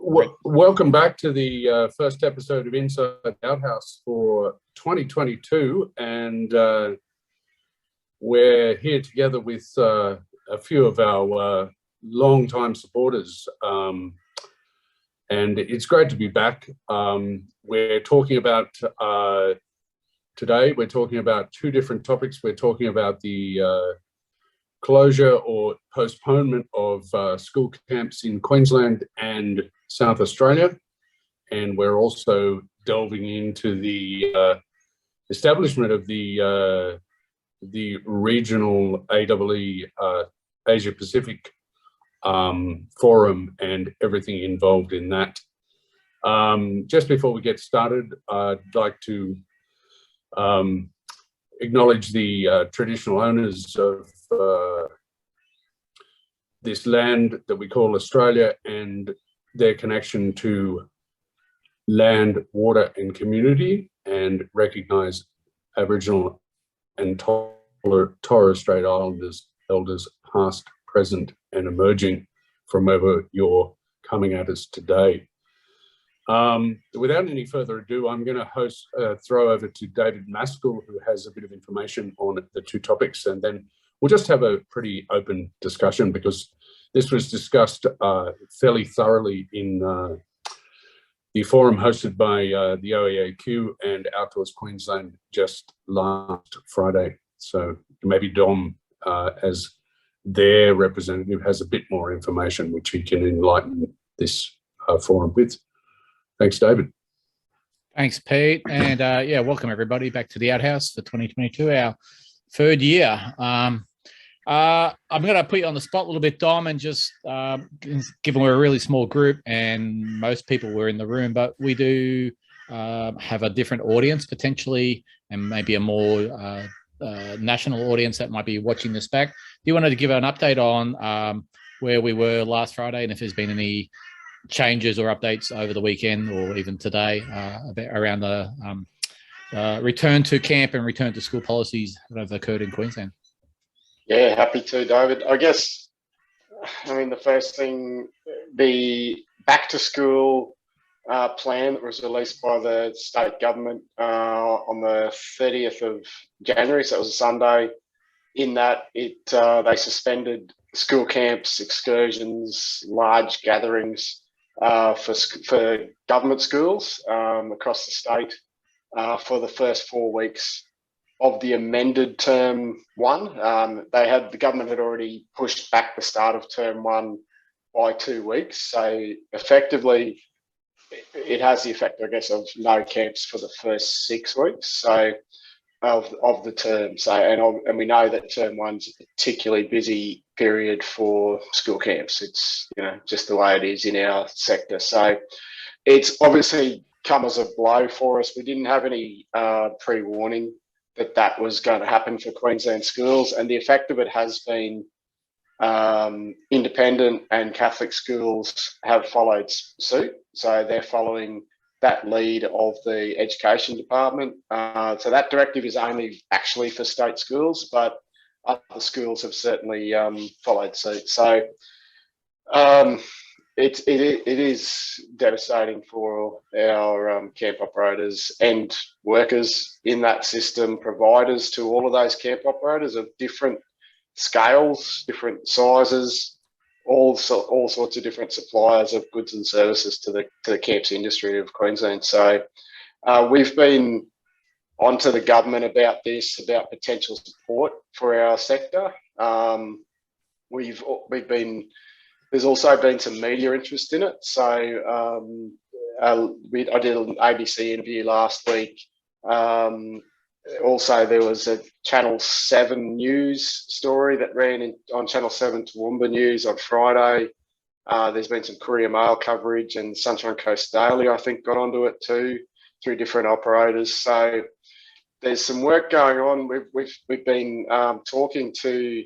Welcome back to the first episode of Inside the Outhouse for 2022, and we're here together with a few of our long-time supporters, and it's great to be back. We're talking about today, we're talking about two different topics. We're talking about the closure or postponement of school camps in Queensland and South Australia, and we're also delving into the establishment of the regional AEE Asia Pacific forum and everything involved in that. Just before we get started, I'd like to acknowledge the traditional owners of this land that we call Australia and their connection to land, water and community, and recognise Aboriginal and Torres Strait Islanders elders past, present and emerging from wherever you're coming at us today. Without any further ado, I'm going to throw over to David Maskell, who has a bit of information on the two topics, and then we'll just have a pretty open discussion because this was discussed fairly thoroughly in the forum hosted by the OEAQ and Outdoors Queensland just last Friday. So maybe Dom, as their representative, has a bit more information which he can enlighten this forum with. Thanks, David. Thanks, Pete. And yeah, welcome everybody back to the Outhouse for 2022, our third year. I'm going to put you on the spot a little bit, Dom, and just given we're a really small group and most people were in the room, but we do have a different audience potentially, and maybe a more national audience that might be watching this back. Do you want to give an update on where we were last Friday and if there's been any changes or updates over the weekend or even today around the return to camp and return to school policies that have occurred in Queensland? Yeah, happy to, David. I guess, the first thing, the back to school plan that was released by the state government on the 30th of January, so it was a Sunday. In that, they suspended school camps, excursions, large gatherings for government schools across the state for the first 4 weeks of the amended term one. The government had already pushed back the start of term one by 2 weeks. So effectively, it has the effect, I guess, of no camps for the first 6 weeks of the term. So and we know that term one's a particularly busy period for school camps. It's just the way it is in our sector. So it's obviously come as a blow for us. We didn't have any pre-warning that was going to happen for Queensland schools, and the effect of it has been independent and Catholic schools have followed suit. So they're following that lead of the Education Department. So that directive is only actually for state schools, but other schools have certainly followed suit. So it is devastating for our camp operators and workers in that system, providers to all of those camp operators of different scales, different sizes, all sorts of different suppliers of goods and services to the camps industry of Queensland. So we've been onto the government about this, about potential support for our sector. There's also been some media interest in it. So I did an ABC interview last week. Also, there was a Channel 7 news story that ran on Channel 7 Toowoomba News on Friday. There's been some Courier Mail coverage, and Sunshine Coast Daily, I think, got onto it too, through different operators. So there's some work going on. We've been talking to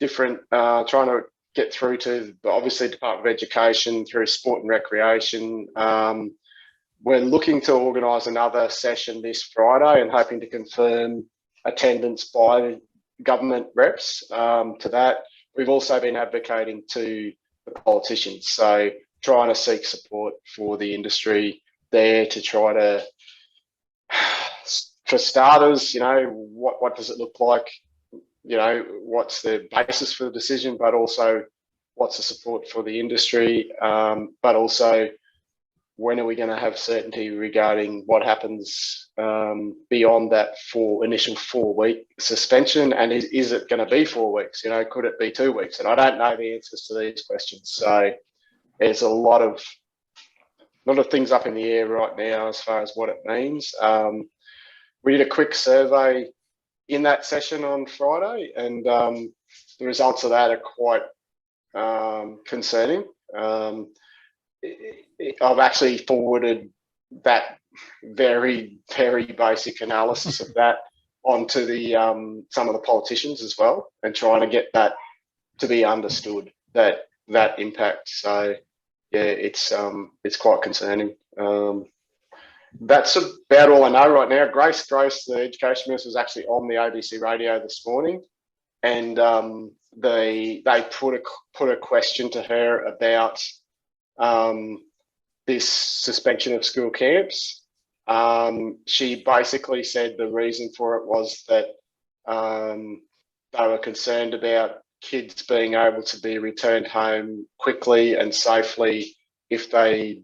different, trying to get through to obviously Department of Education, through Sport and Recreation. We're looking to organise another session this Friday and hoping to confirm attendance by government reps to that. We've also been advocating to the politicians, so trying to seek support for the industry there to try to, for starters, what does it look like? What's the basis for the decision, but also what's the support for the industry, but also when are we going to have certainty regarding what happens beyond that initial 4-week suspension, and is it going to be 4 weeks? Could it be 2 weeks? And I don't know the answers to these questions. So there's a lot of things up in the air right now as far as what it means. We did a quick survey in that session on Friday, and the results of that are quite concerning. I've actually forwarded that very, very basic analysis of that onto the some of the politicians as well, and trying to get that to be understood, that impact. So yeah, it's quite concerning. That's about all I know right now. Grace, the Education Minister, was actually on the ABC radio this morning, and they put a question to her about this suspension of school camps. She basically said the reason for it was that they were concerned about kids being able to be returned home quickly and safely if they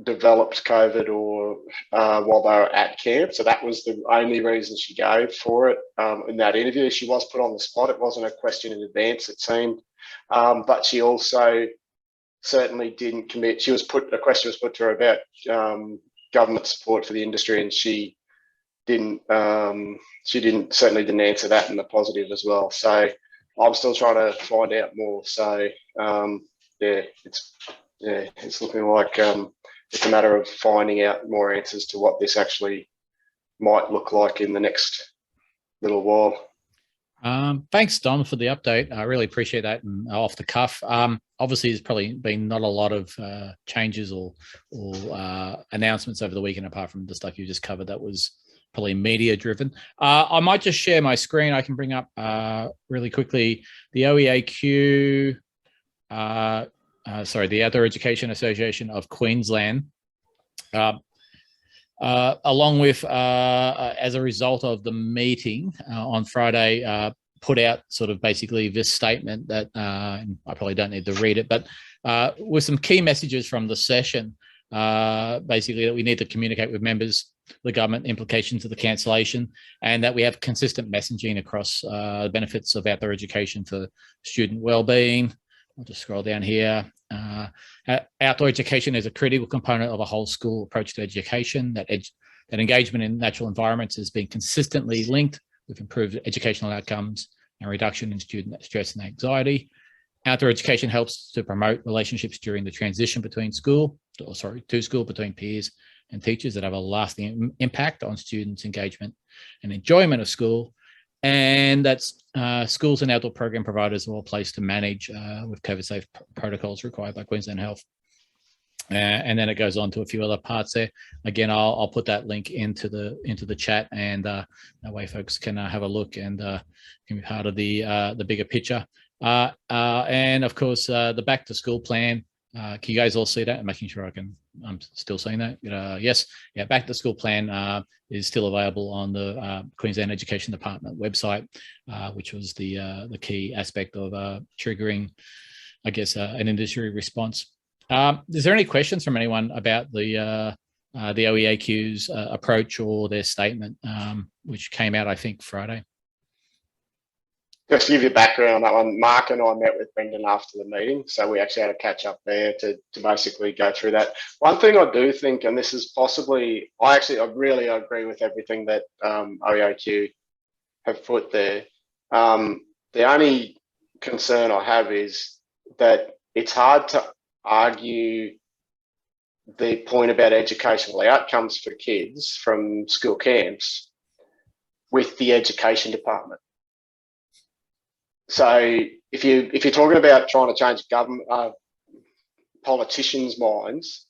developed COVID or while they were at camp. So that was the only reason she gave for it in that interview. She was put on the spot. It wasn't a question in advance, it seemed. But she also certainly didn't commit. A question was put to her about government support for the industry, and she certainly didn't answer that in the positive as well. So I'm still trying to find out more. So it's looking like it's a matter of finding out more answers to what this actually might look like in the next little while. Thanks, Don, for the update. I really appreciate that. And off the cuff, obviously there's probably been not a lot of changes or announcements over the weekend, apart from the stuff you just covered. That was probably media driven. I might just share my screen. I can bring up really quickly the OEAQ, the Outdoor Education Association of Queensland, along with, as a result of the meeting on Friday, put out sort of basically this statement that I probably don't need to read it, but with some key messages from the session, basically that we need to communicate with members, the government, implications of the cancellation, and that we have consistent messaging across the benefits of outdoor education for student wellbeing. I'll just scroll down here. Outdoor education is a critical component of a whole school approach to education. That engagement in natural environments has been consistently linked with improved educational outcomes and reduction in student stress and anxiety. Outdoor education helps to promote relationships during the transition between to school between peers and teachers that have a lasting impact on students' engagement and enjoyment of school. And that's schools and outdoor program providers are all placed to manage with COVID-safe protocols required by Queensland Health. And then it goes on to a few other parts there. Again, I'll put that link into the chat, and that way folks can have a look and can be part of the bigger picture. And of course, the back to school plan. Can you guys all see that? I'm making sure I'm still seeing that. Yes, yeah. Back to school plan is still available on the Queensland Education Department website, which was the key aspect of triggering, I guess, an industry response. Is there any questions from anyone about the OEAQ's approach or their statement, which came out, I think, Friday? Just to give you background on that one, Mark and I met with Brendan after the meeting, so we actually had a catch up there to basically go through that. One thing I do think, and this is possibly, I really agree with everything that OEAQ have put there. The only concern I have is that it's hard to argue the point about educational outcomes for kids from school camps with the education department. So if you're talking about trying to change government politicians' minds,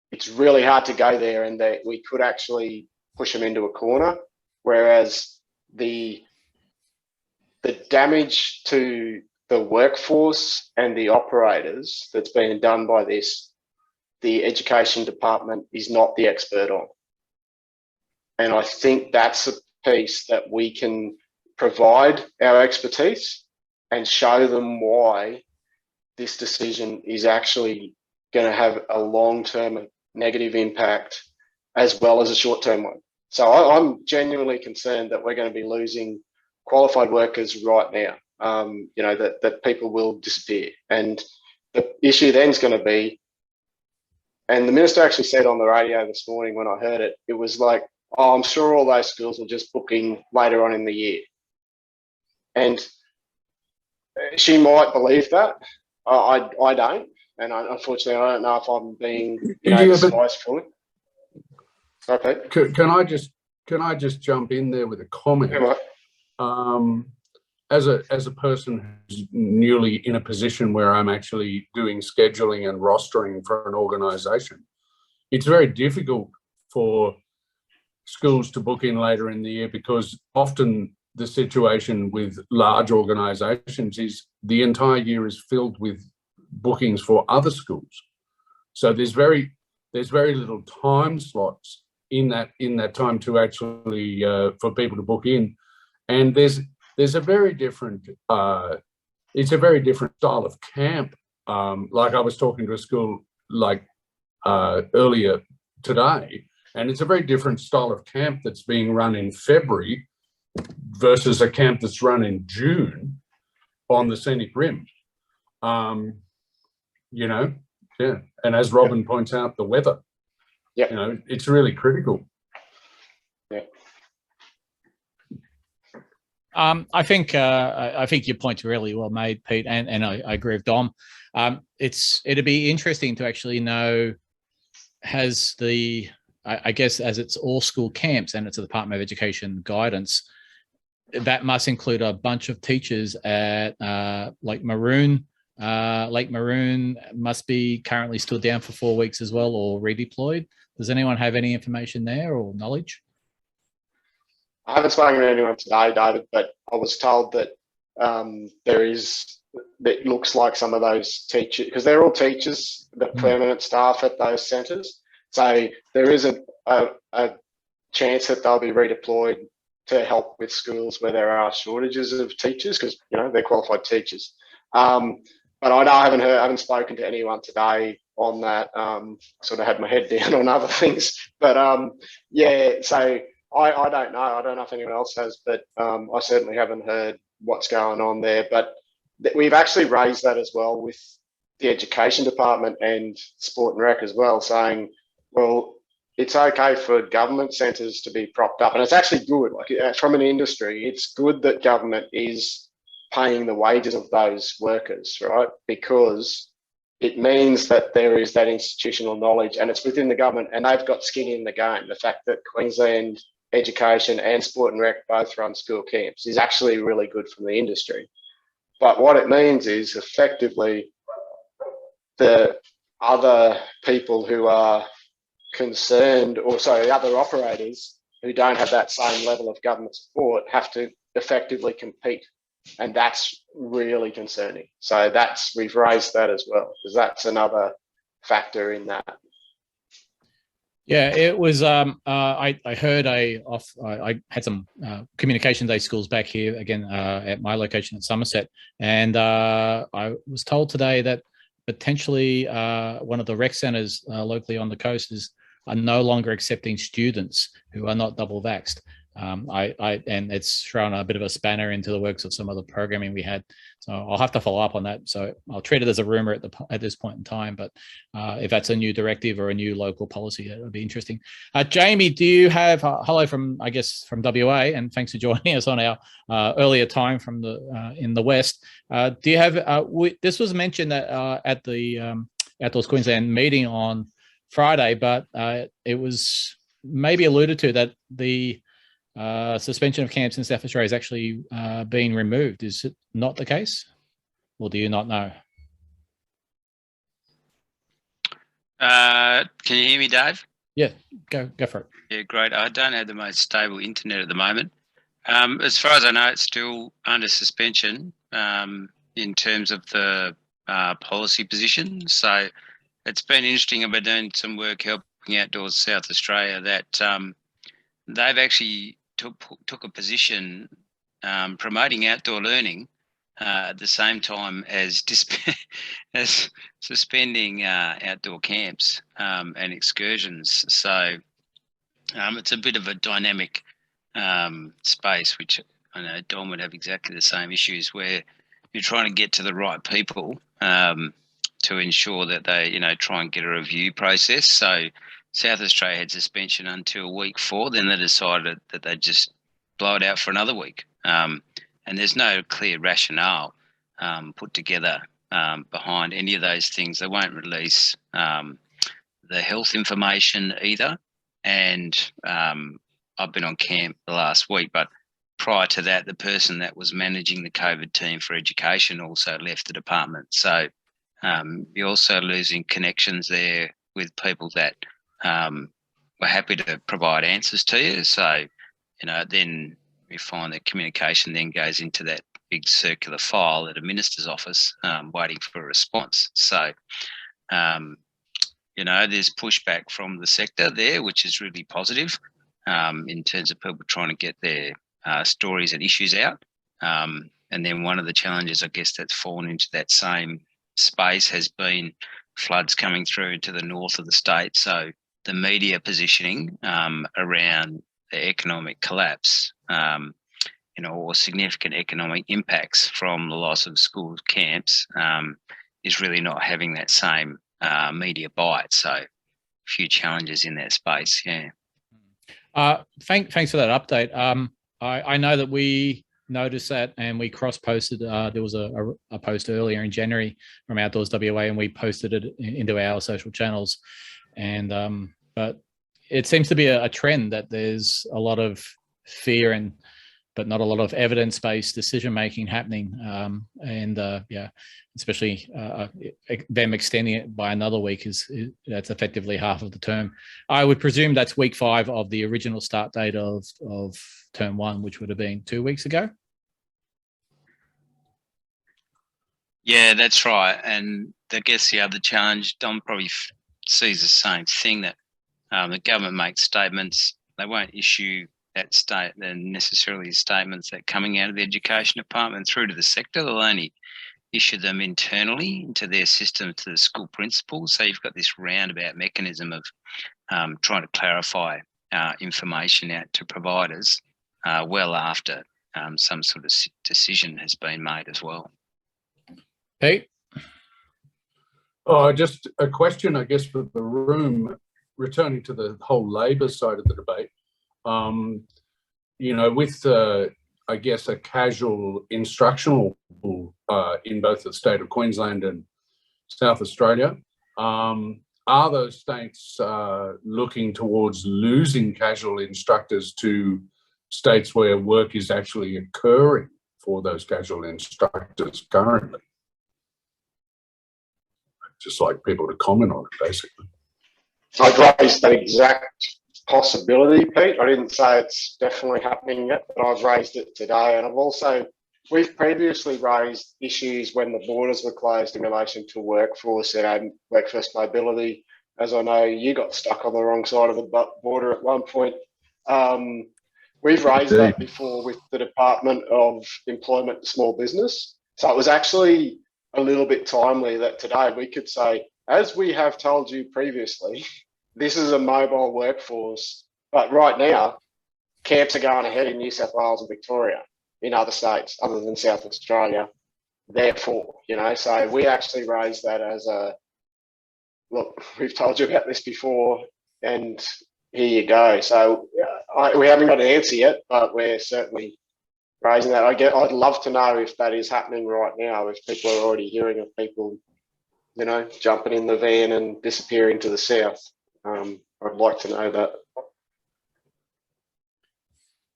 it's really hard to go there, and that we could actually push them into a corner. Whereas the damage to the workforce and the operators that's been done by this the education department is not the expert on. And I think that's a piece that we can provide our expertise and show them why this decision is actually going to have a long-term negative impact as well as a short-term one. So I'm genuinely concerned that we're going to be losing qualified workers right now, that people will disappear. And the issue then is going to be, and the minister actually said on the radio this morning when I heard it, it was like, oh, I'm sure all those schools will just book in later on in the year. And she might believe that. I don't. And unfortunately, I don't know if I'm being disgraceful. Okay. Can I just jump in there with a comment? Yeah, as a person who's newly in a position where I'm actually doing scheduling and rostering for an organisation, it's very difficult for schools to book in later in the year, because often the situation with large organisations is the entire year is filled with bookings for other schools. So there's very little time slots in that time to actually for people to book in, and there's a very different it's a very different style of camp. Like I was talking to a school like earlier today, and it's a very different style of camp that's being run in February versus a camp that's run in June on the scenic rim. And as Robin points out, the weather, it's really critical. Yeah. I think your point's really well made, Pete, and I agree with Dom. It'd be interesting to actually know, has the, I guess, as it's all school camps and it's a Department of Education guidance, that must include a bunch of teachers at Lake Maroon. Lake Maroon must be currently stood down for 4 weeks as well, or redeployed. Does anyone have any information there or knowledge? I haven't spoken to anyone today, David, but I was told that it looks like some of those teachers, because they're all teachers, the permanent staff at those centres. So there is a chance that they'll be redeployed to help with schools where there are shortages of teachers, because they're qualified teachers. But I haven't spoken to anyone today on that. Sort of had my head down on other things, but so I don't know. I don't know if anyone else has, but I certainly haven't heard what's going on there. But we've actually raised that as well with the education department and sport and rec as well, saying, well, it's okay for government centres to be propped up, and it's actually good. Like, from an industry, it's good that government is paying the wages of those workers, right? Because it means that there is that institutional knowledge, and it's within the government, and they've got skin in the game. The fact that Queensland Education and Sport and Rec both run school camps is actually really good from the industry. But what it means is, effectively, the other people who are concerned, or sorry, the other operators who don't have that same level of government support have to effectively compete. And that's really concerning. So we've raised that as well, because that's another factor in that. Yeah, it was. I heard I had some communication day schools back here again at my location at Somerset, and I was told today that potentially one of the rec centres locally on the coast are no longer accepting students who are not double vaxxed. And it's thrown a bit of a spanner into the works of some of the programming we had. So I'll have to follow up on that. So I'll treat it as a rumor at this point in time. But if that's a new directive or a new local policy, that would be interesting. Jamie, do you have hello from WA, and thanks for joining us on our earlier time from in the West. Do you have this was mentioned at the Outdoors Queensland meeting on Friday, but it was maybe alluded to that the suspension of camps in South Australia is actually being removed. Is it not the case, or do you not know? Can you hear me, Dave? Yeah, go for it. Yeah, great. I don't have the most stable internet at the moment. As far as I know, it's still under suspension in terms of the policy position. So it's been interesting. I've been doing some work helping Outdoors South Australia that they've actually took a position promoting outdoor learning at the same time as as suspending outdoor camps and excursions. So it's a bit of a dynamic space, which I know Don would have exactly the same issues, where you're trying to get to the right people to ensure that they, try and get a review process. So South Australia had suspension until week 4, then they decided that they'd just blow it out for another week. And there's no clear rationale put together behind any of those things. They won't release the health information either. And I've been on camp the last week, but prior to that, the person that was managing the COVID team for education also left the department. So you're also losing connections there with people that were happy to provide answers to you. So, then we find that communication then goes into that big circular file at a minister's office waiting for a response. So, there's pushback from the sector there, which is really positive in terms of people trying to get their stories and issues out. And then one of the challenges, I guess, that's fallen into that same space has been floods coming through to the north of the state. So the media positioning around the economic collapse, or significant economic impacts from the loss of school camps is really not having that same media bite. So a few challenges in that space, yeah. Thanks for that update. I know that we noticed that and we cross-posted. There was a post earlier in January from Outdoors WA, and we posted it into our social channels. And but it seems to be a trend that there's a lot of fear but not a lot of evidence-based decision-making happening. Especially them extending it by another week that's effectively half of the term. I would presume that's week 5 of the original start date of term 1, which would have been 2 weeks ago. Yeah, that's right. And I guess the other challenge, Don probably sees the same thing, that the government makes statements. They won't issue that necessarily statements that are coming out of the education department through to the sector. They'll only issue them internally into their system to the school principals. So you've got this roundabout mechanism of trying to clarify information out to providers well after some sort of decision has been made as well. Pete? Just a question, I guess, for the room, returning to the whole Labor side of the debate. With I guess a casual instructional in both the state of Queensland and South Australia, are those states looking towards losing casual instructors to states where work is actually occurring for those casual instructors currently? I'd just like people to comment on it, basically. I'd raised that exact possibility, Pete. I didn't say it's definitely happening yet, but I've raised it today. And we've previously raised issues when the borders were closed in relation to workforce and workforce mobility. As I know, you got stuck on the wrong side of the border at one point. We've raised that before with the Department of Employment and Small Business. So it was actually a little bit timely that today we could say, as we have told you previously, this is a mobile workforce, but right now, camps are going ahead in New South Wales and Victoria, in other states other than South Australia. Therefore, so we actually raised that as look, we've told you about this before, and here you go. So we haven't got an answer yet, but we're certainly raising that. I'd love to know if that is happening right now, if people are already hearing of people, jumping in the van and disappearing to the south. I'd like to know that.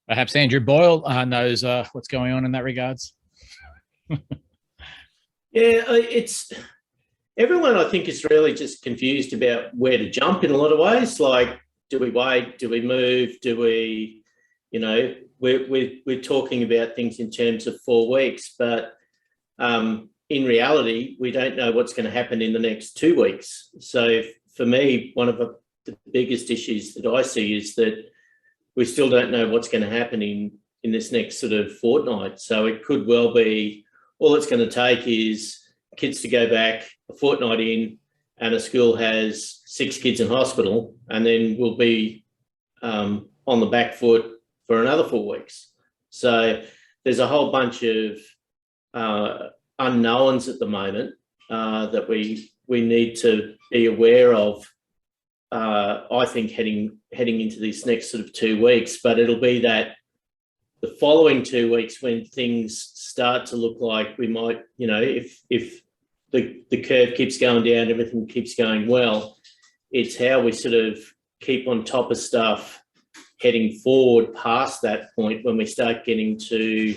Perhaps Andrew Boyle knows what's going on in that regards. It's everyone, I think, is really just confused about where to jump in a lot of ways. Like, do we wait? Do we move? Do we, we're talking about things in terms of 4 weeks, but in reality, we don't know what's going to happen in the next 2 weeks. So for me, one of the biggest issues that I see is that we still don't know what's going to happen in this next sort of fortnight. So it could well be all it's going to take is kids to go back a fortnight in and a school has 6 kids in hospital, and then we'll be on the back foot for another 4 weeks. So there's a whole bunch of unknowns at the moment that we need to be aware of. I think heading into this next sort of 2 weeks, but it'll be that the following 2 weeks when things start to look like we might, you know, if the curve keeps going down, everything keeps going well, it's how we sort of keep on top of stuff heading forward past that point when we start getting to,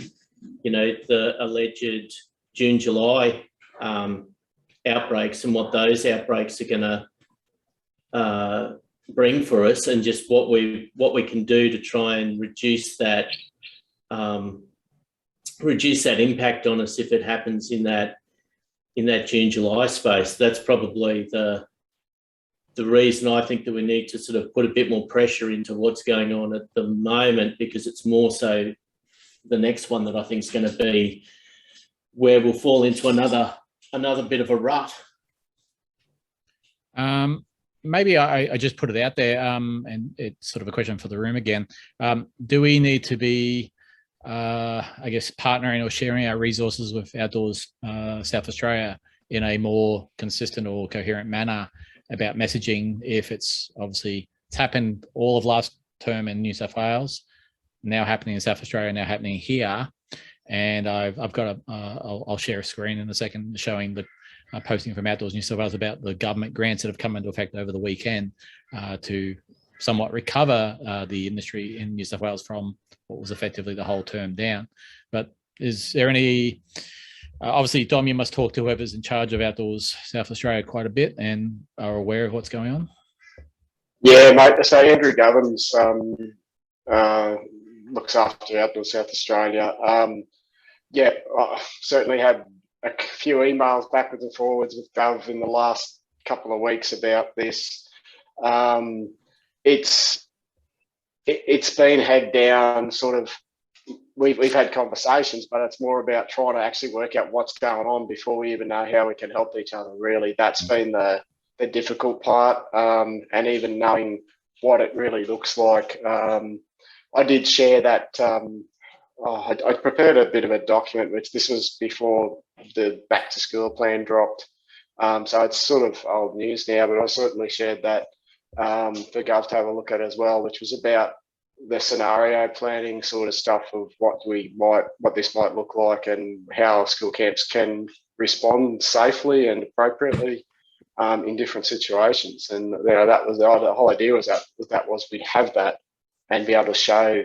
you know, the alleged June, July outbreaks and what those outbreaks are going to bring for us, and just what we can do to try and reduce that impact on us if it happens in that June, July space. That's probably the reason I think that we need to sort of put a bit more pressure into what's going on at the moment, because it's more so the next one that I think is going to be where we'll fall into another bit of a rut. Maybe I just put it out there, and it's sort of a question for the room again. Do we need to be, I guess, partnering or sharing our resources with Outdoors South Australia in a more consistent or coherent manner about messaging? If it's happened all of last term in New South Wales, now happening in South Australia, now happening here, and I've got I'll share a screen in a second showing the posting from Outdoors New South Wales about the government grants that have come into effect over the weekend to somewhat recover the industry in New South Wales from what was effectively the whole term down. But is there any, obviously, Dom, you must talk to whoever's in charge of Outdoors South Australia quite a bit and are aware of what's going on? Yeah, mate. So Andrew Govins looks after Outdoors South Australia. Yeah, I certainly had a few emails backwards and forwards with Gov in the last couple of weeks about this. It's been head down, sort of. We've had conversations, but it's more about trying to actually work out what's going on before we even know how we can help each other. Really, that's been the difficult part, and even knowing what it really looks like. I did share that. I prepared a bit of a document, which this was before the back to school plan dropped. So it's sort of old news now, but I certainly shared that for Gov to have a look at as well, which was about the scenario planning sort of stuff of what this might look like and how school camps can respond safely and appropriately in different situations. And you know, that was the whole idea was we'd have that and be able to show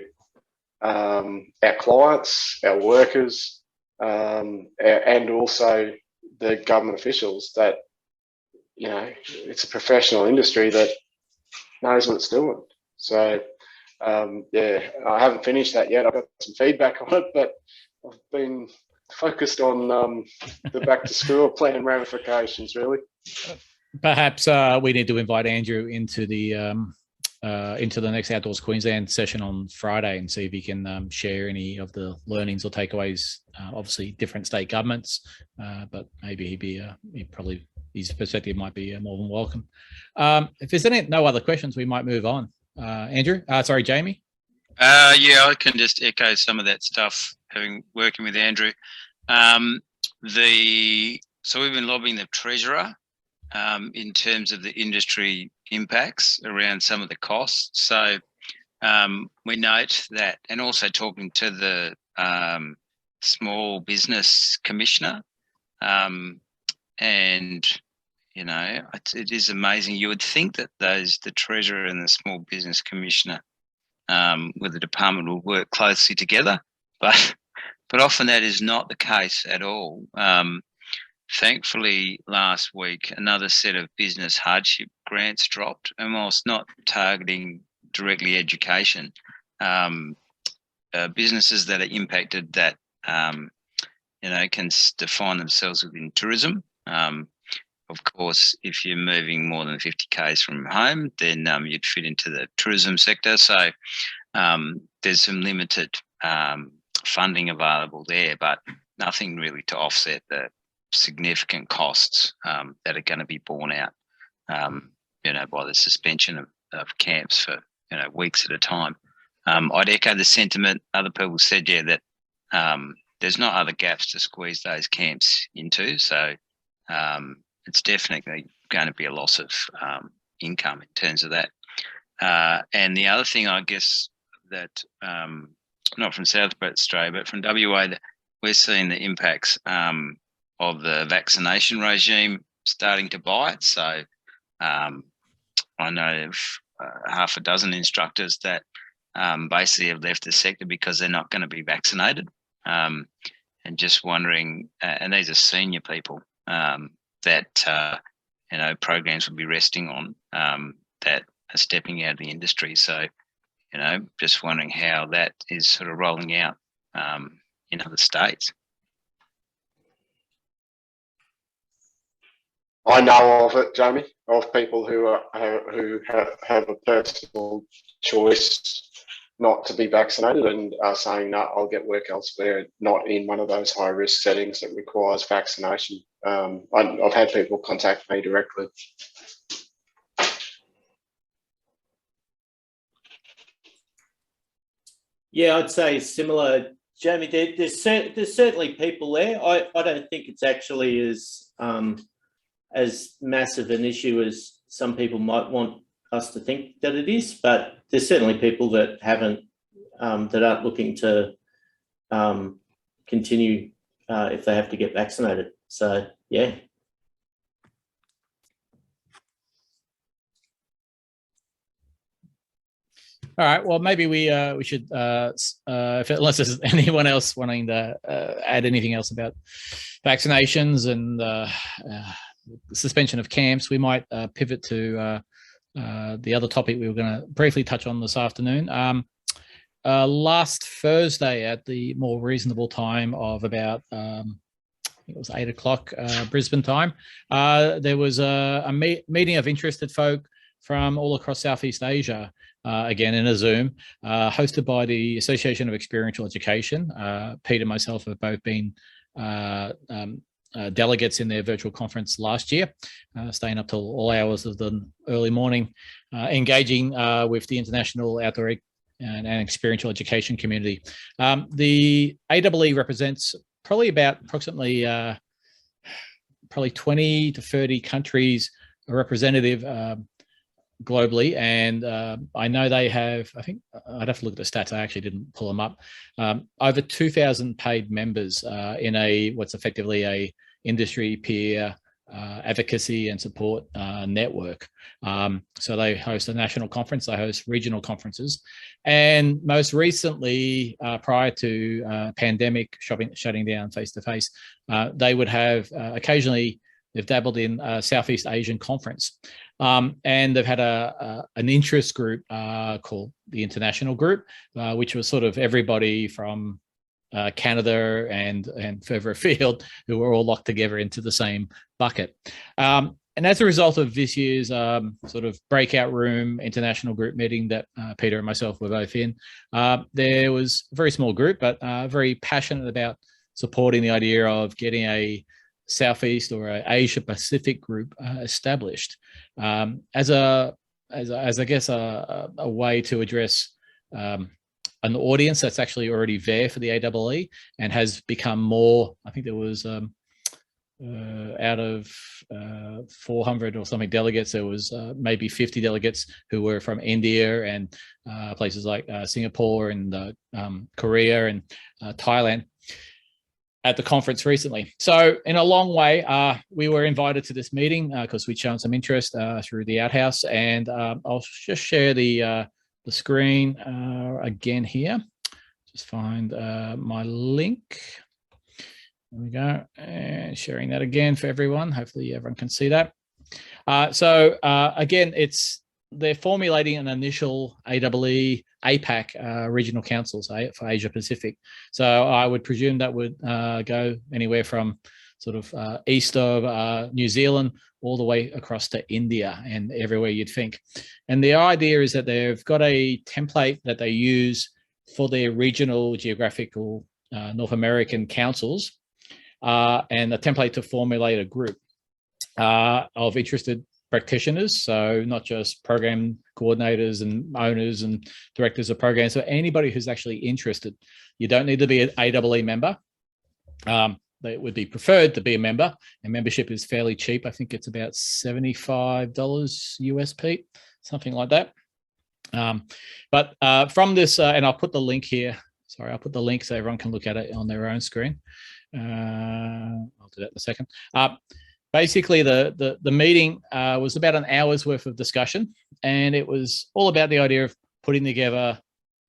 our clients, our workers, and also the government officials that, you know, it's a professional industry that knows what it's doing. So, yeah, I haven't finished that yet. I've got some feedback on it, but I've been focused on the back to school plan ramifications, really. Perhaps we need to invite Andrew into the next Outdoors Queensland session on Friday and see if he can share any of the learnings or takeaways. Obviously, different state governments, but maybe his perspective might be more than welcome. If there's no other questions, we might move on. Andrew, sorry, Jamie. Yeah, I can just echo some of that stuff. Working with Andrew, so we've been lobbying the Treasurer in terms of the industry impacts around some of the costs. So we note that, and also talking to the Small Business Commissioner, and you know, it is amazing. You would think that the Treasurer and the Small Business Commissioner with the department will work closely together, but often that is not the case at all. Thankfully, last week, another set of business hardship grants dropped, and whilst not targeting directly education, businesses that are impacted that, can define themselves within tourism. Of course, if you're moving more than 50 k's from home, then you'd fit into the tourism sector. So there's some limited funding available there, but nothing really to offset the significant costs that are going to be borne out, by the suspension of camps for weeks at a time. I'd echo the sentiment other people said, that there's not other gaps to squeeze those camps into. So it's definitely going to be a loss of income in terms of that. And the other thing, I guess, that not from South Australia, but from WA, that we're seeing the impacts of the vaccination regime starting to bite. So I know of half a dozen instructors that basically have left the sector because they're not going to be vaccinated. And just wondering, and these are senior people that programs will be resting on that are stepping out of the industry. So, just wondering how that is sort of rolling out in other states. I know of it, Jamie, of people who have a personal choice not to be vaccinated and are saying, no, I'll get work elsewhere, not in one of those high risk settings that requires vaccination. I've had people contact me directly. Yeah, I'd say similar, Jamie. There's certainly people there. I don't think it's actually as massive an issue as some people might want us to think that it is, but there's certainly people that haven't, that aren't looking to continue if they have to get vaccinated. So, yeah. All right. Well, maybe we should, unless there's anyone else wanting to add anything else about vaccinations and suspension of camps, we might pivot to the other topic we were going to briefly touch on this afternoon. Last Thursday at the more reasonable time of about, I think it was 8 o'clock Brisbane time, there was a meeting of interested folk from all across Southeast Asia, again in a Zoom, hosted by the Association of Experiential Education. Pete and myself have both been delegates in their virtual conference last year, staying up till all hours of the early morning, engaging with the international outdoor and experiential education community. The AEE represents approximately 20 to 30 countries representative globally, and I know they have, I think I'd have to look at the stats, I actually didn't pull them up, over 2,000 paid members in what's effectively a industry peer advocacy and support network. So they host a national conference, they host regional conferences, and most recently, prior to pandemic shutting down face-to-face, they would have occasionally, they've dabbled in a Southeast Asian conference. And they've had an interest group called the International Group, which was sort of everybody from Canada and further afield who were all locked together into the same bucket. And as a result of this year's sort of breakout room international group meeting that Peter and myself were both in, there was a very small group, but very passionate about supporting the idea of getting a Southeast or a Asia Pacific group established as I guess a way to address an audience that's actually already there for the AEE and has become more. I think there was out of 400 or something delegates, there was maybe 50 delegates who were from India and places like Singapore and Korea and Thailand at the conference recently. So in a long way, we were invited to this meeting because we'd shown some interest through the Outhaus, and I'll just share the screen again here. Just find my link. There we go, and sharing that again for everyone. Hopefully everyone can see that. So again, they're formulating an initial AEE APAC regional councils for Asia Pacific. So I would presume that would go anywhere from sort of east of New Zealand all the way across to India and everywhere you'd think. And the idea is that they've got a template that they use for their regional geographical North American councils, and a template to formulate a group of interested practitioners. So not just program coordinators and owners and directors of programs, so anybody who's actually interested. You don't need to be an AEE member. It would be preferred to be a member, and membership is fairly cheap. I think it's about $75 US, Pete, something like that. But from this, and I'll put the link here. Sorry, I'll put the link so everyone can look at it on their own screen. I'll do that in a second. Basically, the meeting was about an hour's worth of discussion, and it was all about the idea of putting together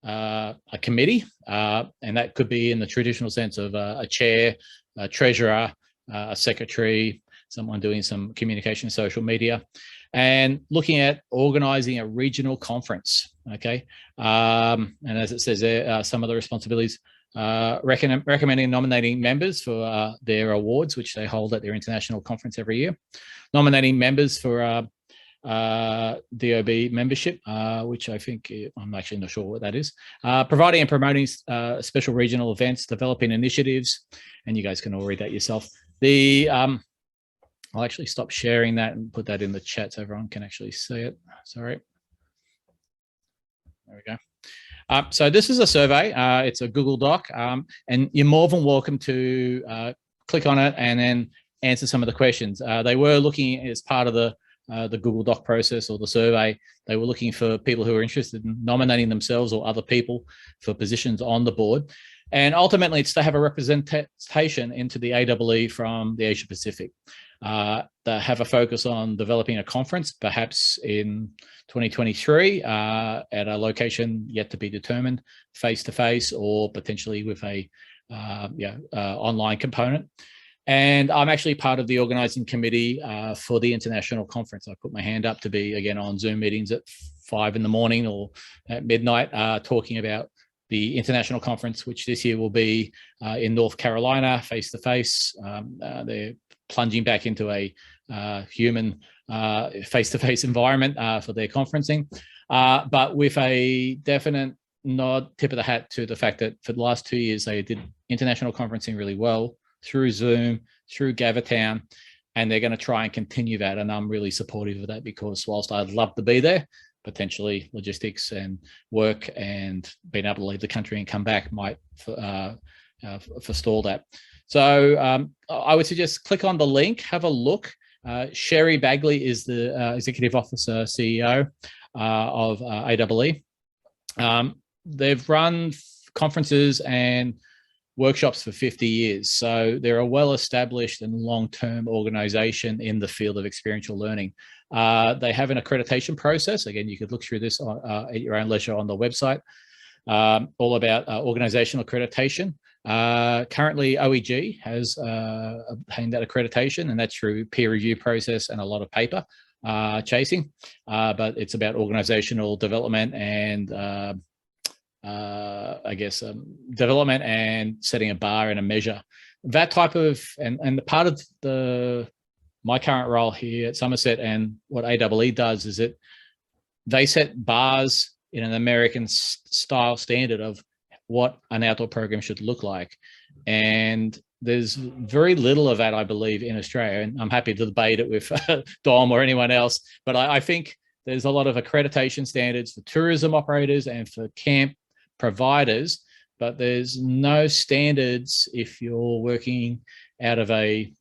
a committee, and that could be in the traditional sense of a chair, a treasurer, a secretary, someone doing some communication, social media, and looking at organizing a regional conference. Okay, and as it says there, some of the responsibilities. Recommending nominating members for their awards, which they hold at their international conference every year. Nominating members for DOB membership, which I think, I'm actually not sure what that is. Providing and promoting special regional events, developing initiatives, and you guys can all read that yourself. I'll actually stop sharing that and put that in the chat so everyone can actually see it. Sorry. There we go. So this is a survey. It's a Google Doc, and you're more than welcome to click on it and then answer some of the questions. They were looking as part of the Google Doc process or the survey. They were looking for people who are interested in nominating themselves or other people for positions on the board. And ultimately, it's to have a representation into the AEE from the Asia Pacific. They have a focus on developing a conference, perhaps in 2023, at a location yet to be determined, face-to-face or potentially with a online component. And I'm actually part of the organizing committee for the international conference. I put my hand up to be, again, on Zoom meetings at 5 in the morning or at midnight, talking about the international conference, which this year will be in North Carolina, face-to-face. They're plunging back into a human face-to-face environment for their conferencing, but with a definite nod, tip of the hat to the fact that for the last 2 years, they did international conferencing really well through Zoom, through GatherTown, and they're going to try and continue that. And I'm really supportive of that because whilst I'd love to be there, potentially logistics and work and being able to leave the country and come back might forestall that. So I would suggest click on the link, have a look. Sherry Bagley is the Executive Officer, CEO of AEE. They've run conferences and workshops for 50 years. So they're a well-established and long-term organization in the field of experiential learning. They have an accreditation process. Again, you could look through this at your own leisure on the website, all about organizational accreditation. Currently, OEG has obtained that accreditation, and that's through peer review process and a lot of paper chasing. But it's about organizational development and I guess development and setting a bar and a measure. That type of and the part of my current role here at Somerset and what AEE does is that they set bars in an American style standard of what an outdoor program should look like. And there's very little of that, I believe, in Australia. And I'm happy to debate it with Dom or anyone else. But I think there's a lot of accreditation standards for tourism operators and for camp providers, but there's no standards if you're working out of a,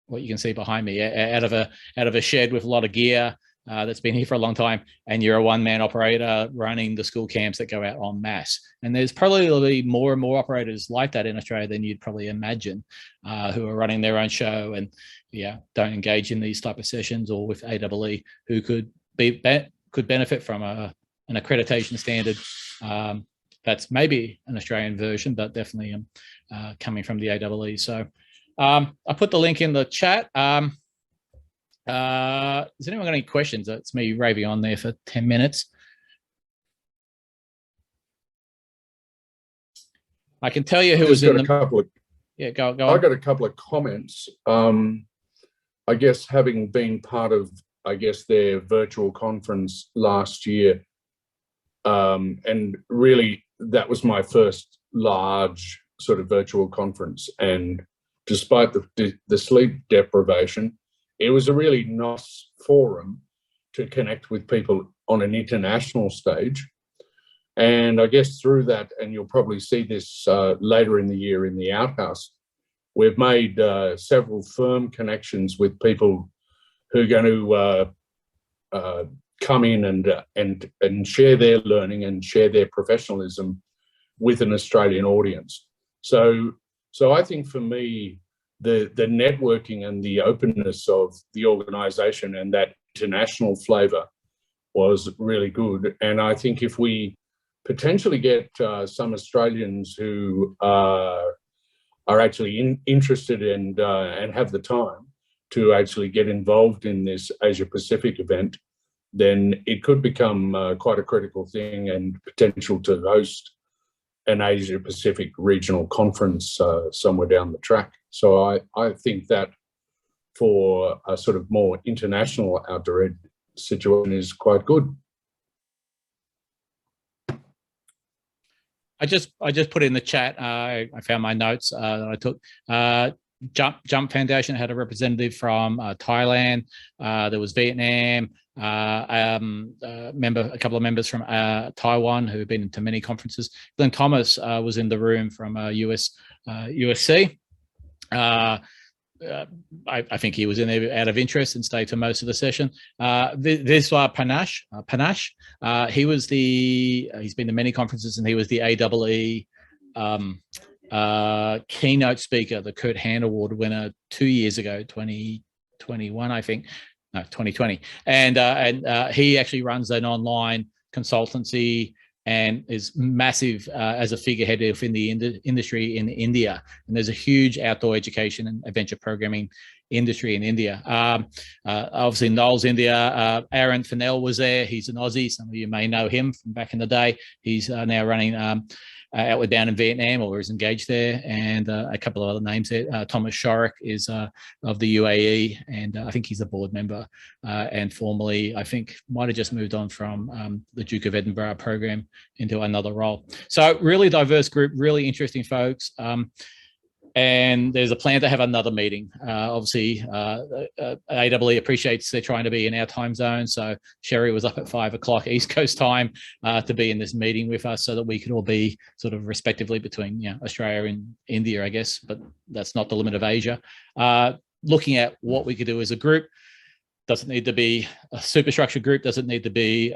what you can see behind me, out of a shed with a lot of gear that's been here for a long time, and you're a one-man operator running the school camps that go out en masse. And there's probably more and more operators like that in Australia than you'd probably imagine, who are running their own show and don't engage in these type of sessions, or with AEE, who could benefit from an accreditation standard. That's maybe an Australian version, but definitely coming from the AEE. So I put the link in the chat. Has anyone got any questions? It's me raving on there for 10 minutes. I can tell you who Just was in got the. a couple of. Yeah, go I on. got a couple of comments. I guess having been part of, I guess, their virtual conference last year, and really that was my first large sort of virtual conference. And despite the sleep deprivation, it was a really nice forum to connect with people on an international stage. And I guess through that, and you'll probably see this later in the year in the Outhouse, we've made several firm connections with people who are going to come in and share their learning and share their professionalism with an Australian audience. So I think for me, the networking and the openness of the organisation and that international flavour was really good. And I think if we potentially get some Australians who are actually interested and have the time to actually get involved in this Asia Pacific event, then it could become quite a critical thing and potential to host an Asia Pacific regional conference somewhere down the track. So I think that for a sort of more international outdoor ed situation is quite good. I just put in the chat. I found my notes that I took. Jump Foundation had a representative from Thailand. There was Vietnam. A couple of members from Taiwan who have been to many conferences. Glenn Thomas was in the room from USC. I think he was in there out of interest and stayed for most of the session. This Panache, he's been to many conferences and he was the AEE keynote speaker, the Kurt Hand Award winner 2 years ago, 2021, I think. No, 2020. And he actually runs an online consultancy and is massive as a figurehead in the industry in India. And there's a huge outdoor education and adventure programming industry in India. Obviously, Noel's India. Aaron Fennell was there. He's an Aussie. Some of you may know him from back in the day. He's now running Outward Bound in Vietnam, or is engaged there, and a couple of other names there. Thomas Shorik is of the UAE, and I think he's a board member, and formerly, I think, might have just moved on from the Duke of Edinburgh program into another role. So really diverse group, really interesting folks. And there's a plan to have another meeting. Obviously, AEE appreciates they're trying to be in our time zone. So Sherry was up at 5 o'clock East Coast time to be in this meeting with us so that we could all be sort of respectively between Australia and India, I guess, but that's not the limit of Asia. Looking at what we could do as a group. Doesn't need to be a superstructure group, doesn't need to be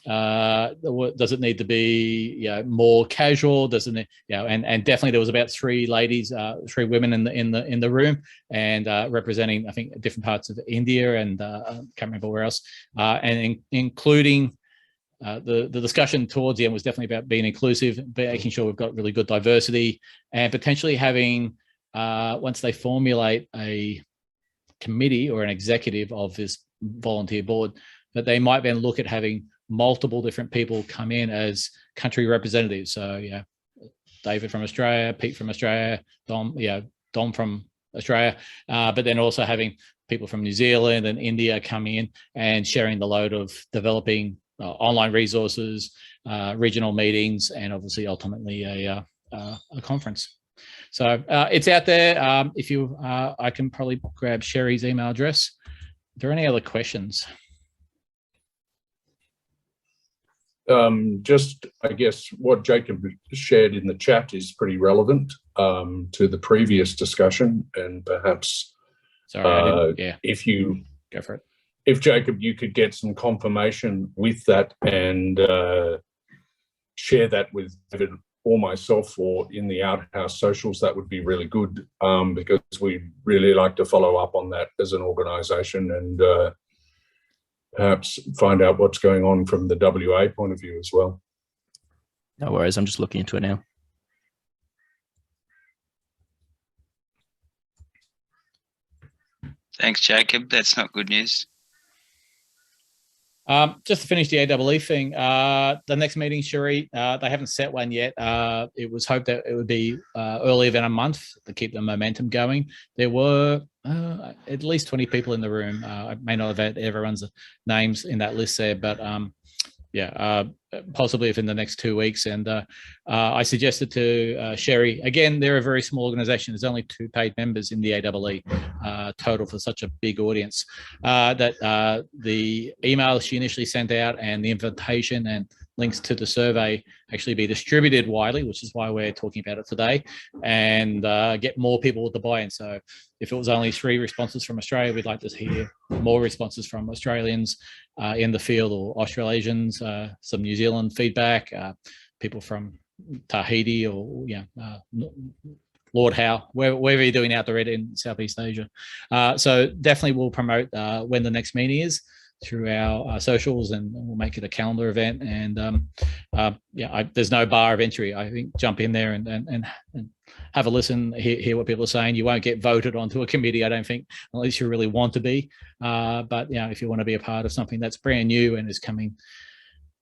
does it need to be more casual? Doesn't it? And definitely there was about 3 ladies, 3 women in the room, and representing I think different parts of India and can't remember where else, and including the discussion towards the end was definitely about being inclusive, making sure we've got really good diversity, and potentially having once they formulate a committee or an executive of this volunteer board, that they might then look at having multiple different people come in as country representatives. So David from Australia, Pete from Australia, Dom from Australia, but then also having people from New Zealand and India come in and sharing the load of developing online resources, regional meetings, and obviously ultimately a conference. So it's out there. If you, I can probably grab Sherry's email address. Are there any other questions? Just, I guess, what Jacob shared in the chat is pretty relevant to the previous discussion, and perhaps if you go for it. If Jacob, you could get some confirmation with that and share that with David or myself or in the Outhouse socials, that would be really good, because we really like to follow up on that as an organisation and perhaps find out what's going on from the WA point of view as well. No worries, I'm just looking into it now. Thanks, Jacob. That's not good news. Just to finish the AEE thing, the next meeting, Sherry, they haven't set one yet. It was hoped that it would be earlier than a month to keep the momentum going. There were at least 20 people in the room. I may not have had everyone's names in that list there, but yeah, possibly within the next 2 weeks. And I suggested to Sherry, again, they're a very small organization. There's only 2 paid members in the AEE total for such a big audience, that the email she initially sent out and the invitation and links to the survey actually be distributed widely, which is why we're talking about it today, and get more people to buy in. So if it was only 3 responses from Australia, we'd like to hear more responses from Australians in the field, or Australasians, some New Zealand feedback, people from Tahiti, or Lord Howe, wherever you're doing outdoor ed in Southeast Asia. So definitely we'll promote when the next meeting is through our socials, and we'll make it a calendar event. And there's no bar of entry. I think jump in there and have a listen, hear what people are saying. You won't get voted onto a committee, I don't think, unless you really want to be. But if you want to be a part of something that's brand new and is coming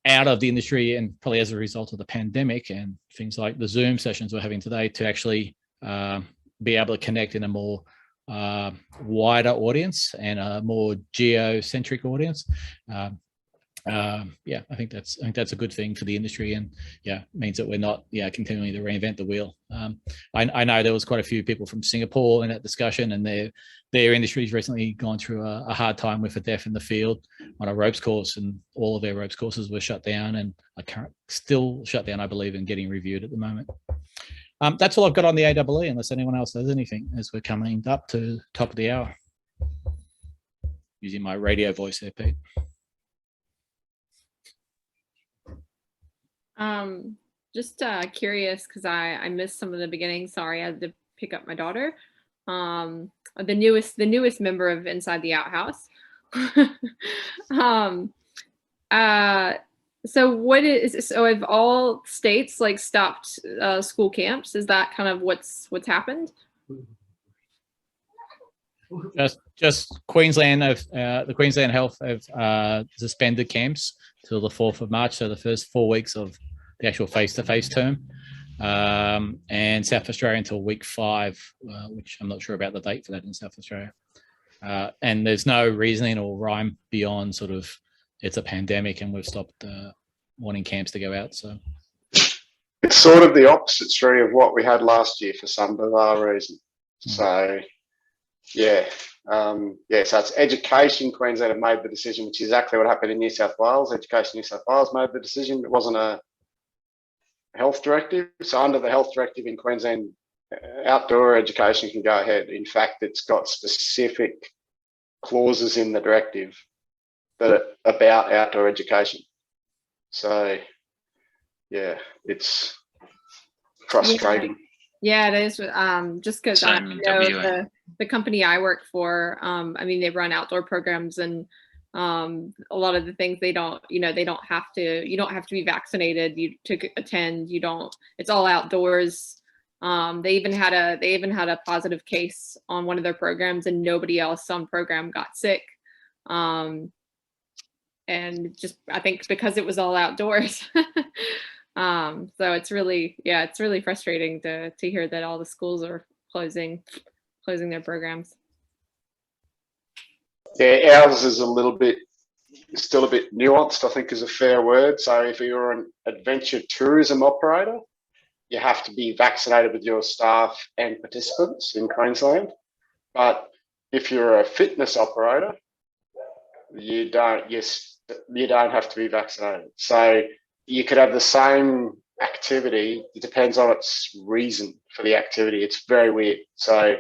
out of the industry, and probably as a result of the pandemic and things like the Zoom sessions we're having today, to actually be able to connect in a more wider audience and a more geocentric audience. I think that's a good thing for the industry, and means that we're not continuing to reinvent the wheel. I know there was quite a few people from Singapore in that discussion, and their industry's recently gone through a hard time with a deaf in the field on a ropes course, and all of their ropes courses were shut down, and are still shut down, I believe, and getting reviewed at the moment. That's all I've got on the AEE, unless anyone else has anything, as we're coming up to top of the hour. Using my radio voice there, Pete. Just curious, because I missed some of the beginning. Sorry, I had to pick up my daughter. The newest member of Inside the Outhouse. So have all states like stopped school camps? Is that kind of what's happened? Just Queensland the Queensland Health have suspended camps till the 4th of March, so the first 4 weeks of the actual face-to-face term, and South Australia until week 5, which I'm not sure about the date for that in South Australia. And there's no reasoning or rhyme beyond sort of it's a pandemic and we've stopped wanting camps to go out. So it's sort of the opposite story of what we had last year for some bizarre reason. So so it's Education Queensland have made the decision, which is exactly what happened in New South Wales. Education New South Wales made the decision. It wasn't a health directive. So under the health directive in Queensland, outdoor education can go ahead. In fact, it's got specific clauses in the directive that are about outdoor education. So it's frustrating. Yeah, it is. Just because I know the company I work for, I mean, they run outdoor programs, and a lot of the things they don't have to. You don't have to be vaccinated to attend. You don't. It's all outdoors. They even had a positive case on one of their programs, and nobody else on program got sick. And just I think because it was all outdoors. So it's really frustrating to hear that all the schools are closing their programs. Yeah, ours is still a bit nuanced, I think is a fair word. So if you're an adventure tourism operator, you have to be vaccinated with your staff and participants in Queensland. But if you're a fitness operator, you don't have to be vaccinated. So you could have the same activity. It depends on its reason for the activity. It's very weird. So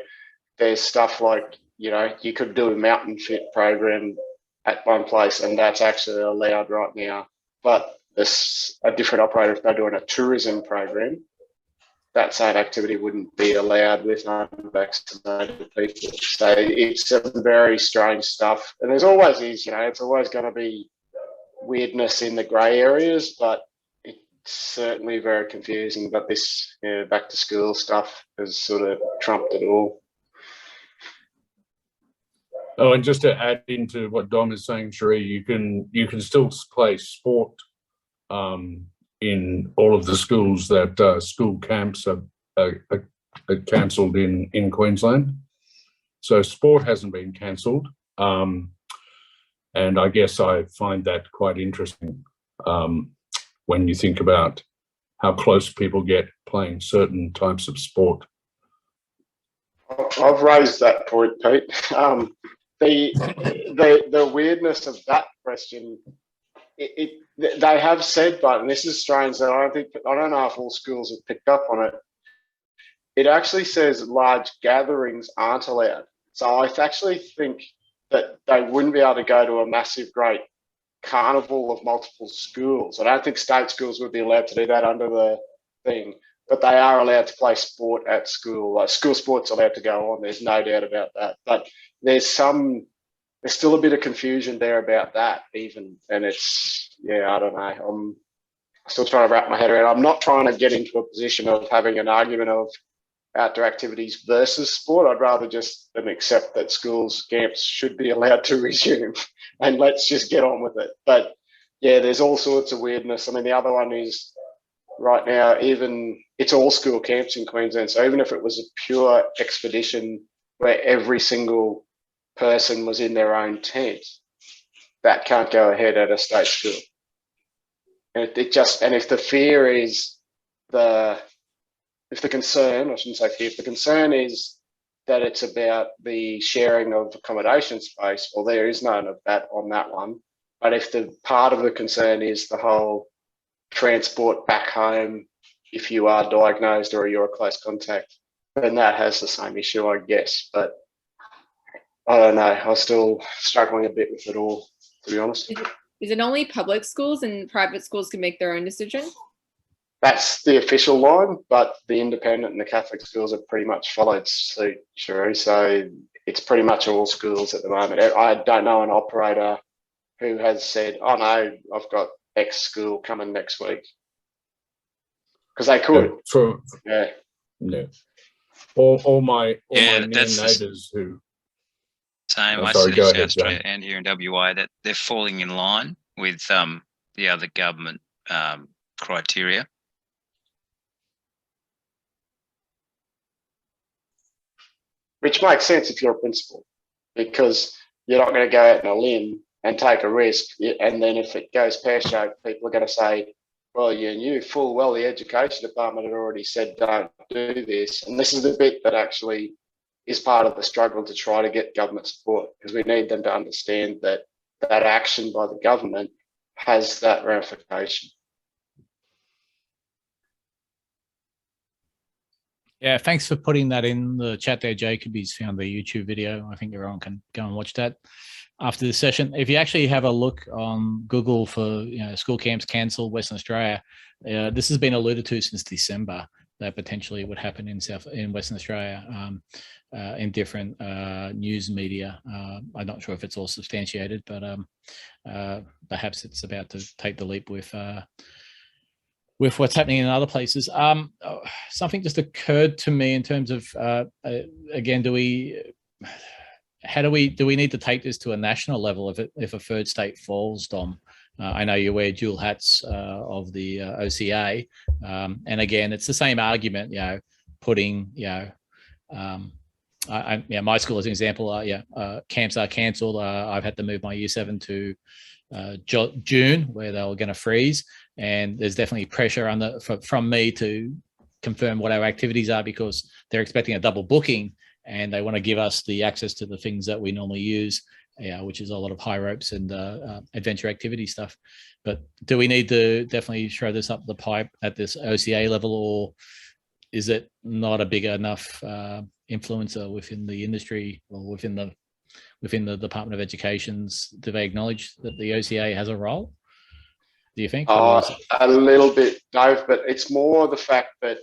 there's stuff like, you could do a mountain fit program at one place, and that's actually allowed right now. But there's a different operator, if they're doing a tourism program, that same activity wouldn't be allowed with unvaccinated people. So it's some very strange stuff. And there's always it's always going to be weirdness in the grey areas, but it's certainly very confusing. But this back to school stuff has sort of trumped it all. Oh, and just to add into what Dom is saying, Sherry, you can still play sport in all of the schools that school camps are cancelled in Queensland. So sport hasn't been cancelled, and I guess I find that quite interesting when you think about how close people get playing certain types of sport. I've raised that point, Pete. The weirdness of that question, they have said, but, and this is strange, that I don't know if all schools have picked up on it. It actually says large gatherings aren't allowed. So I actually think that they wouldn't be able to go to a massive, great carnival of multiple schools. I don't think state schools would be allowed to do that under the thing, but they are allowed to play sport at school. Like school sports allowed to go on. There's no doubt about that. But there's still a bit of confusion there about that even. And it's, yeah, I don't know. I'm still trying to wrap my head around. I'm not trying to get into a position of having an argument of outdoor activities versus sport. I'd rather just accept that schools, camps should be allowed to resume and let's just get on with it. But yeah, there's all sorts of weirdness. I mean, the other one is right now, even it's all school camps in Queensland. So even if it was a pure expedition where every single person was in their own tent, that can't go ahead at a state school. And if the fear is if the concern is that it's about the sharing of accommodation space, well, there is none of that on that one. But if the part of the concern is the whole transport back home, if you are diagnosed or you're a close contact, then that has the same issue, I guess. But I don't know. I'm still struggling a bit with it all, to be honest. Is it only public schools and private schools can make their own decision? That's the official line, but the independent and the Catholic schools have pretty much followed suit, Sherry. So it's pretty much all schools at the moment. I don't know an operator who has said, oh no, I've got X school coming next week. Because they could. Yeah. All my neighbours who... Same, I see in South Australia and here in WA that they're falling in line with the other government criteria. Which makes sense if you're a principal, because you're not going to go out on a limb and take a risk. And then if it goes pear-shaped, people are going to say, well, you knew full well the education department had already said don't do this. And this is the bit that actually is part of the struggle to try to get government support, because we need them to understand that that action by the government has that ramification. Yeah, thanks for putting that in the chat there, Jacob. He's found the YouTube video. I think everyone can go and watch that after the session. If you actually have a look on Google for school camps cancelled Western Australia, this has been alluded to since December that potentially would happen in Western Australia in different news media. I'm not sure if it's all substantiated, but perhaps it's about to take the leap with what's happening in other places. Something just occurred to me in terms of, again, do we need to take this to a national level if a third state falls, Dom? I know you wear dual hats of the OCA, and again, it's the same argument, putting, my school as an example, camps are cancelled. I've had to move my year 7 to June, where they were going to freeze, and there's definitely pressure from me to confirm what our activities are, because they're expecting a double booking and they want to give us the access to the things that we normally use, which is a lot of high ropes and adventure activity stuff. But do we need to definitely throw this up the pipe at this OCA level, or is it not a big enough influencer within the industry or within the Department of Education's? Do they acknowledge that the OCA has a role, do you think? A little bit, Dave, but it's more the fact that,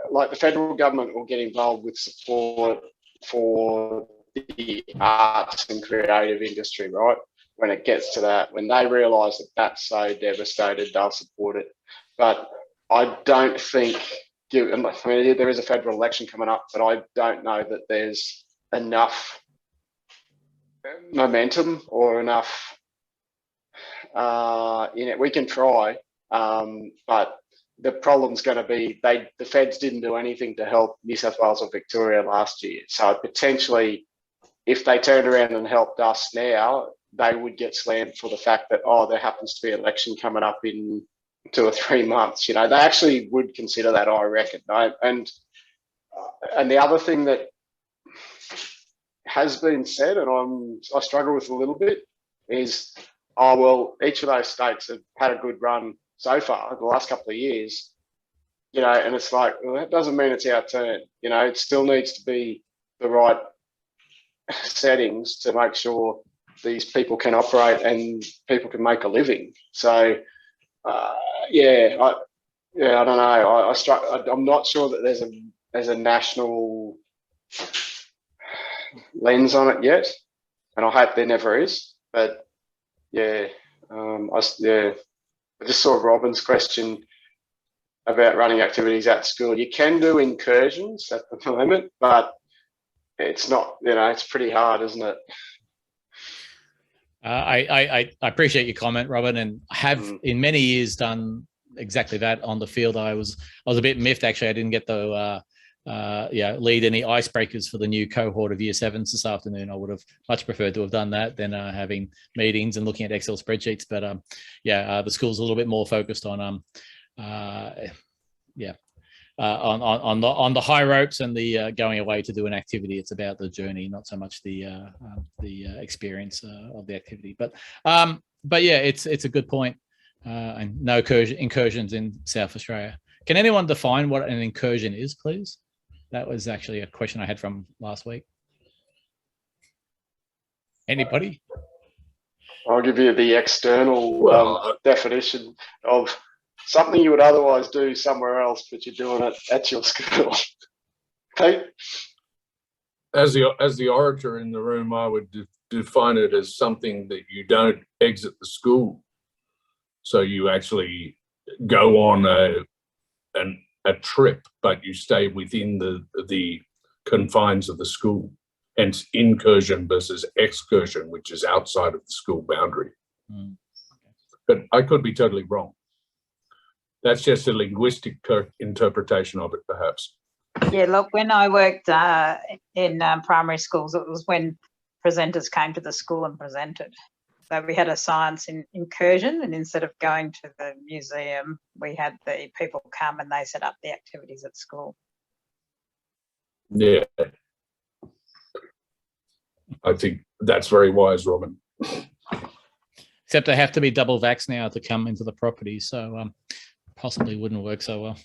like the federal government will get involved with support for the arts and creative industry, right? When it gets to that, when they realise that that's so devastated, they'll support it. But I don't think, there is a federal election coming up, but I don't know that there's enough momentum or enough in it. We can try, but the problem's going to be the feds didn't do anything to help New South Wales or Victoria last year. So potentially, if they turned around and helped us now, they would get slammed for the fact that, oh, there happens to be an election coming up in 2 or 3 months. You know, they actually would consider that, I reckon. And the other thing that has been said, and I struggle with a little bit, is, oh, well, each of those states have had a good run so far the last couple of years, you know, and it's like, well, that doesn't mean it's our turn. You know, it still needs to be the right settings to make sure these people can operate and people can make a living. So, I don't know. I'm not sure that there's a national lens on it yet, and I hope there never is. But I just saw Robin's question about running activities at school. You can do incursions at the moment, but it's not, you know, it's pretty hard, isn't it? I appreciate your comment, Robin, and have in many years done exactly that on the field. I was a bit miffed, actually. I didn't get to lead any icebreakers for the new cohort of Year 7s this afternoon. I would have much preferred to have done that than having meetings and looking at Excel spreadsheets. But the school's a little bit more focused on on the high ropes and the going away to do an activity. It's about the journey, not so much the experience of the activity. But yeah, it's a good point. And no incursions in South Australia. Can anyone define what an incursion is, please? That was actually a question I had from last week. Anybody? I'll give you the external definition of something you would otherwise do somewhere else, but you're doing it at your school. Okay. As the orator in the room, I would define it as something that you don't exit the school. So you actually go on a trip, but you stay within the confines of the school. Hence incursion versus excursion, which is outside of the school boundary. But I could be totally wrong. That's just a linguistic interpretation of it, perhaps. Yeah, look, when I worked in primary schools, it was when presenters came to the school and presented. So we had a science incursion, and instead of going to the museum, we had the people come and they set up the activities at school. Yeah. I think that's very wise, Robin. Except they have to be double vax now to come into the property, so possibly wouldn't work so well.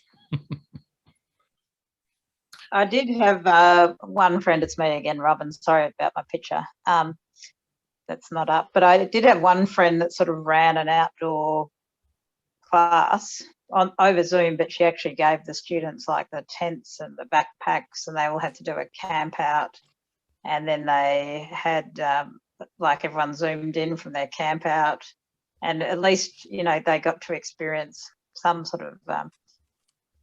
I did have one friend, it's me again, Robin, sorry about my picture. That's not up, but I did have one friend that sort of ran an outdoor class over Zoom, but she actually gave the students like the tents and the backpacks, and they all had to do a camp out. And then they had like everyone zoomed in from their camp out, and at least, you know, they got to experience some sort of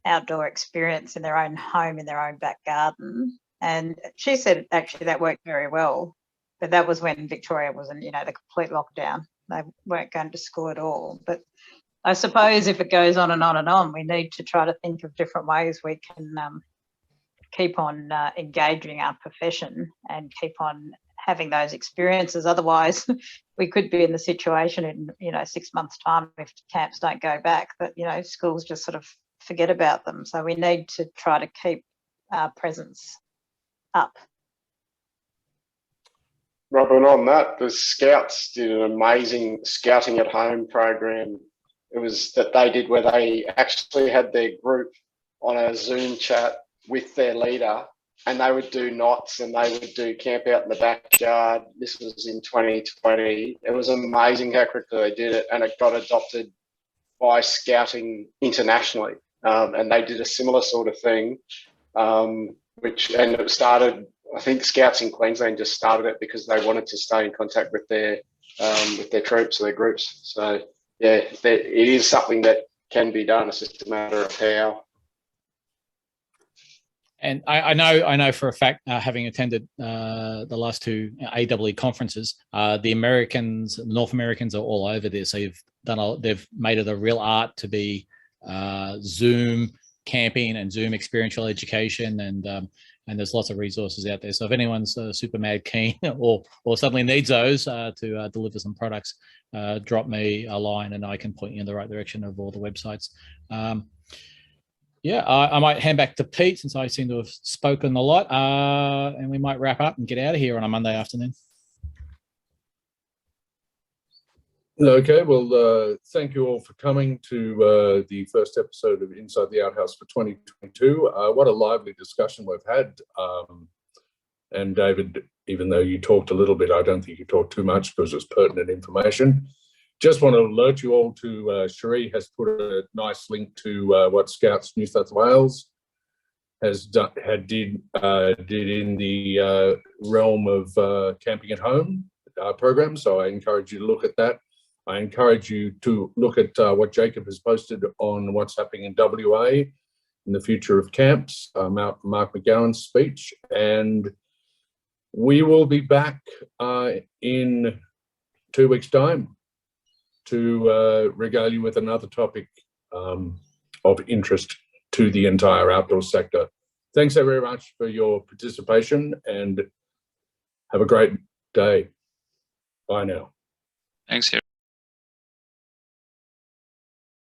outdoor experience in their own home, in their own back garden. And she said actually that worked very well. But that was when Victoria was in, you know, the complete lockdown. They weren't going to school at all. But I suppose if it goes on and on and on, we need to try to think of different ways we can keep on engaging our profession and keep on having those experiences. Otherwise, we could be in the situation in, you know, 6 months' time if camps don't go back, that, you know, schools just sort of forget about them. So we need to try to keep our presence up. Robin, on that, the Scouts did an amazing scouting at home program. It was that they did where they actually had their group on a Zoom chat with their leader, and they would do knots and they would do camp out in the backyard. This was in 2020. It was amazing how quickly they did it, and it got adopted by Scouting internationally. And they did a similar sort of thing, and it started, I think Scouts in Queensland just started it because they wanted to stay in contact with their troops or their groups. So yeah, it is something that can be done. It's just a matter of how. And I know for a fact, having attended the last two AEE conferences, the Americans, the North Americans are all over this. They've made it a real art to be Zoom camping and Zoom experiential education, and there's lots of resources out there. So if anyone's super mad keen or suddenly needs those to deliver some products, drop me a line and I can point you in the right direction of all the websites. Yeah, I might hand back to Pete since I seem to have spoken a lot, and we might wrap up and get out of here on a Monday afternoon. Okay, well, thank you all for coming to the first episode of Inside the Outhouse for 2022. What a lively discussion we've had. And David, even though you talked a little bit, I don't think you talked too much because it's pertinent information. Just want to alert you all to Sherry has put a nice link to what Scouts New South Wales has did in the realm of camping at home program. So I encourage you to look at that. I encourage you to look at what Jacob has posted on what's happening in WA in the future of camps, Mark McGowan's speech, and we will be back in 2 weeks' time to regale you with another topic of interest to the entire outdoor sector. Thanks very much for your participation and have a great day. Bye now. Thanks, Harry.